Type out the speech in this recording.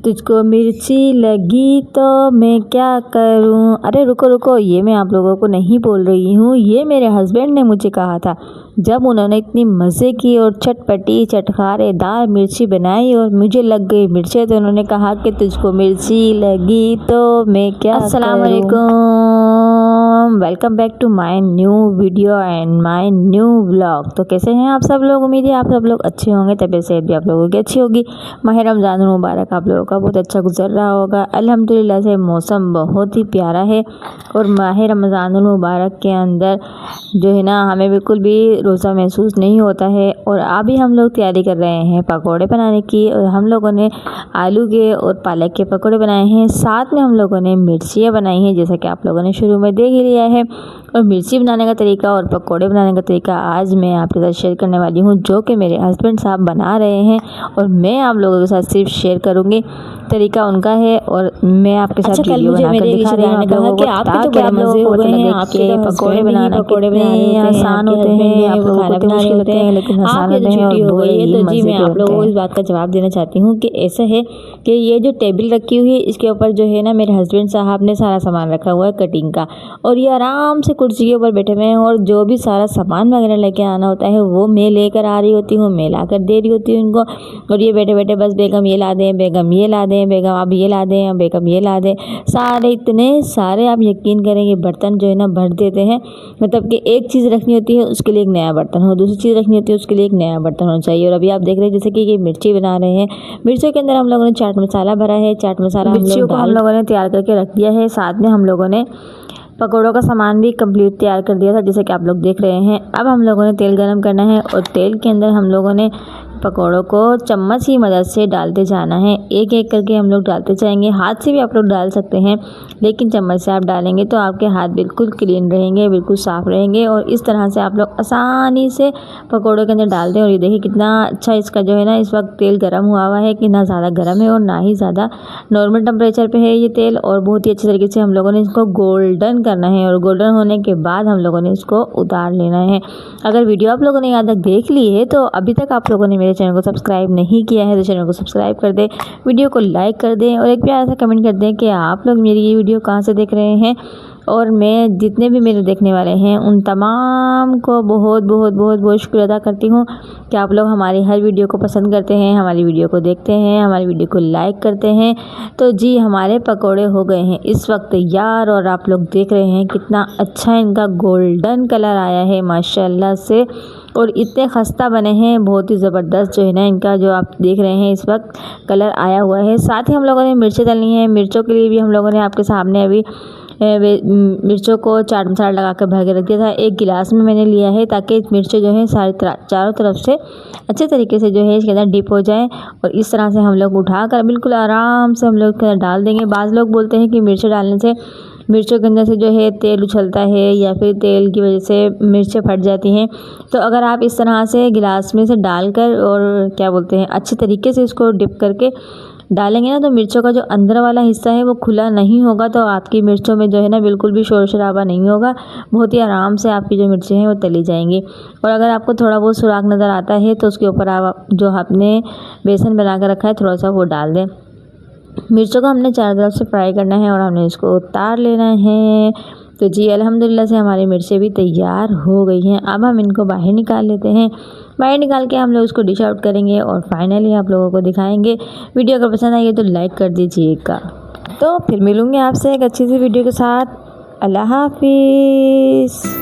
तुझको मिर्ची लगी तो मैं क्या करूं। अरे रुको रुको, ये मैं आप लोगों को नहीं बोल रही हूँ, ये मेरे हस्बैंड ने मुझे कहा था जब उन्होंने इतनी मज़े की और चटपटी चटखारेदार मिर्ची बनाई और मुझे लग गई मिर्चें, तो उन्होंने कहा कि तुझको मिर्ची लगी तो मैं क्या करूं। अस्सलाम वालेकुम, welcome back to my new video and my new vlog. तो कैसे हैं आप सब लोग? उम्मीद है आप सब लोग अच्छे होंगे, तबीयत सेहत भी आप लोगों की अच्छी होगी। माह रमज़ान मुबारक आप लोगों का बहुत अच्छा गुजर रहा होगा। अल्हम्दुलिल्लाह से मौसम बहुत ही प्यारा है और माह रमज़ान मुबारक के अंदर जो है ना हमें बिल्कुल भी रोज़ा महसूस नहीं होता है। और अभी हम लोग तैयारी कर रहे हैं पकोड़े बनाने की, और हम लोगों ने आलू के और पालक के पकोड़े बनाए हैं, साथ में हम लोगों ने मिर्चियाँ बनाई हैं जैसा कि आप लोगों ने शुरू में देख ही लिया है। और मिर्ची बनाने का तरीका और पकोड़े बनाने का तरीका आज मैं आपके साथ शेयर करने वाली हूँ, जो कि मेरे हस्बैंड साहब बना रहे हैं और मैं आप लोगों के साथ सिर्फ शेयर करूँगी। तरीका उनका है और मैं आपके साथ वीडियो बनाकर दिखा रही हूँ आप लोगों को, ताकि आप लोगों को पता लगे कि पकोड़े बनाना कितने आसान होते हैं। आप लोगों को तो मुश्किल लगते हैं लेकिन आसान होते हैं और बड़े ही मज़े के होते हैं। मैं आप लोगों को इस बात का जवाब देना चाहती हूँ कि ऐसा है कि ये जो टेबल रखी हुई है इसके ऊपर जो है ना मेरे हस्बैंड साहब ने सारा सामान रखा हुआ है कटिंग का, और ये आराम से कुर्सी के ऊपर बैठे हुए हैं और जो भी सारा सामान वगैरह लेके आना होता है वो मैं लेकर आ रही होती हूँ, मैं ला कर दे रही होती हूँ इनको। और ये बैठे बैठे बस बेगम ये ला दें, बेगम ये ला दें, बेगम आप ये ला दें, बेगम ये ला दें, सारे इतने सारे आप यकीन करेंगे बर्तन जो है ना भर देते हैं। मतलब कि एक चीज़ रखनी होती है उसके लिए एक नया बर्तन हो, दूसरी चीज़ रखनी होती है उसके लिए एक नया बर्तन होना चाहिए। और अभी आप देख रहे हैं जैसे कि ये मिर्ची बना रहे हैं, मिर्चों के अंदर हम लोगों ने चाट मसाला भरा है। चाट मसाला मिर्चियों को हम लोगों ने तैयार करके रख दिया है, साथ में हम लोगों ने पकौड़ों का सामान भी कंप्लीट तैयार कर दिया था जैसे कि आप लोग देख रहे हैं। अब हम लोगों ने तेल गरम करना है और तेल के अंदर हम लोगों ने पकौड़ों को चम्मच की मदद से डालते जाना है, एक एक करके हम लोग डालते जाएंगे। हाथ से भी आप लोग डाल सकते हैं, लेकिन चम्मच से आप डालेंगे तो आपके हाथ बिल्कुल क्लीन रहेंगे, बिल्कुल साफ़ रहेंगे। और इस तरह से आप लोग आसानी से पकौड़ों के अंदर डाल दें। और ये देखिए कितना अच्छा इसका जो है ना इस वक्त तेल गर्म हुआ है, कि ना ज़्यादा गर्म है और ना ही ज़्यादा नॉर्मल टेम्परेचर पे है ये तेल। और बहुत ही अच्छे तरीके से हम लोगों ने इसको गोल्डन करना है और गोल्डन होने के बाद हम लोगों ने इसको उतार लेना है। अगर वीडियो आप लोगों ने यहाँ तक देख ली है तो अभी तक आप लोगों ने मेरे चैनल को सब्सक्राइब नहीं किया है तो चैनल को सब्सक्राइब कर दें, वीडियो को लाइक कर दें और एक प्यारा सा कमेंट कर दें कि आप लोग मेरी ये वीडियो कहाँ से देख रहे हैं। और मैं जितने भी मेरे देखने वाले हैं उन तमाम को बहुत बहुत बहुत बहुत शुक्रिया अदा करती हूँ कि आप लोग हमारी हर वीडियो को पसंद करते हैं, हमारी वीडियो को देखते हैं, हमारी वीडियो को लाइक करते हैं। तो जी हमारे पकोड़े हो गए हैं इस वक्त तैयार और आप लोग देख रहे हैं कितना अच्छा इनका गोल्डन कलर आया है माशाल्लाह से, और इतने खस्ता बने हैं, बहुत ही ज़बरदस्त जो है ना इनका जो आप देख रहे हैं इस वक्त कलर आया हुआ है। साथ ही हम लोगों ने मिर्चें डालनी है, मिर्चों के लिए भी हम लोगों ने आपके सामने अभी मिर्चों को चाट मसाला लगा कर भर के रख दिया था। एक गिलास में मैंने लिया है ताकि मिर्चें जो है सारी चारों तरफ से अच्छे तरीके से जो है इसके अंदर डिप हो जाए। और इस तरह से हम लोग उठाकर बिल्कुल आराम से हम लोग के अंदर डाल देंगे। बाज़ लोग बोलते हैं कि मिर्चें डालने से मिर्चों के अंदर से जो है तेल उछलता है या फिर तेल की वजह से मिर्चें फट जाती हैं। तो अगर आप इस तरह से गिलास में से डालकर और क्या बोलते हैं अच्छे तरीके से इसको डिप करके डालेंगे ना तो मिर्चों का जो अंदर वाला हिस्सा है वो खुला नहीं होगा, तो आपकी मिर्चों में जो है ना बिल्कुल भी शोर शराबा नहीं होगा, बहुत ही आराम से आपकी जो मिर्चें हैं वो तली जाएंगी। और अगर आपको थोड़ा बहुत सुराख नज़र आता है तो उसके ऊपर आप जो आपने बेसन बना कर रखा है थोड़ा सा वो डाल दें। मिर्चों को हमने चारों तरफ से फ्राई करना है और हमने इसको उतार लेना है। तो जी अल्हम्दुलिल्लाह से हमारी मिर्चें भी तैयार हो गई हैं। अब हम इनको बाहर निकाल लेते हैं। बाहर निकाल के हम लोग इसको डिश आउट करेंगे और फाइनली आप लोगों को दिखाएंगे। वीडियो अगर पसंद आई है तो लाइक कर दीजिएगा। तो फिर मिलूँगी आपसे एक अच्छी सी वीडियो के साथ। अल्लाह हाफिज़।